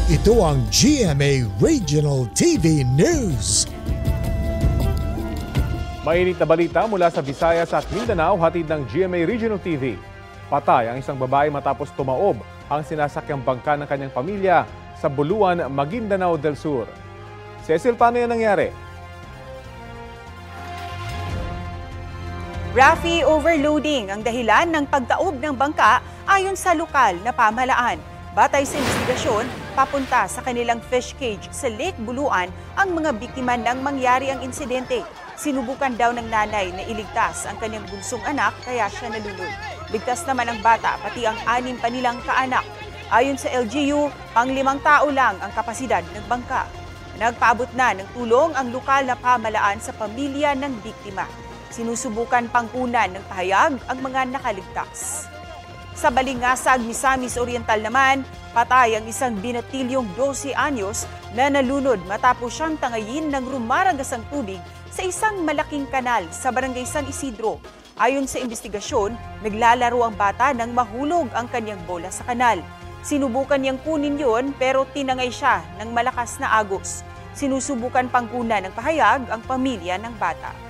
Ito ang GMA Regional TV News. Mainit na balita mula sa Visayas at Mindanao, hatid ng GMA Regional TV. Patay ang isang babae matapos tumaob ang sinasakyang bangka ng kanyang pamilya sa Buluan, Maguindanao del Sur. Cecil, paano yan nangyari? Rafi, overloading ang dahilan ng pagtaob ng bangka ayon sa lokal na pamahalaan. Batay sa investigasyon, papunta sa kanilang fish cage sa Lake Buluan ang mga biktima ng mangyari ang insidente. Sinubukan daw ng nanay na iligtas ang kanyang bunsong anak kaya siya nalunod. Ligtas naman ang bata pati ang 6 pa nilang kaanak. Ayon sa LGU, pang-5 tao lang ang kapasidad ng bangka. Nagpaabot na ng tulong ang lokal na pamahalaan sa pamilya ng biktima. Sinusubukan pangkunan ng pahayag ang mga nakaligtas. Sa Balingasag, Misamis Oriental naman, patay ang isang binatilyong 12 anyos na nalunod matapos siyang tangayin ng rumaragasang tubig sa isang malaking kanal sa Barangay San Isidro. Ayon sa investigasyon, naglalaro ang bata nang mahulog ang kanyang bola sa kanal. Sinubukan niyang kunin yon pero tinangay siya ng malakas na agos. Sinusubukan pangkunan ng pahayag ang pamilya ng bata.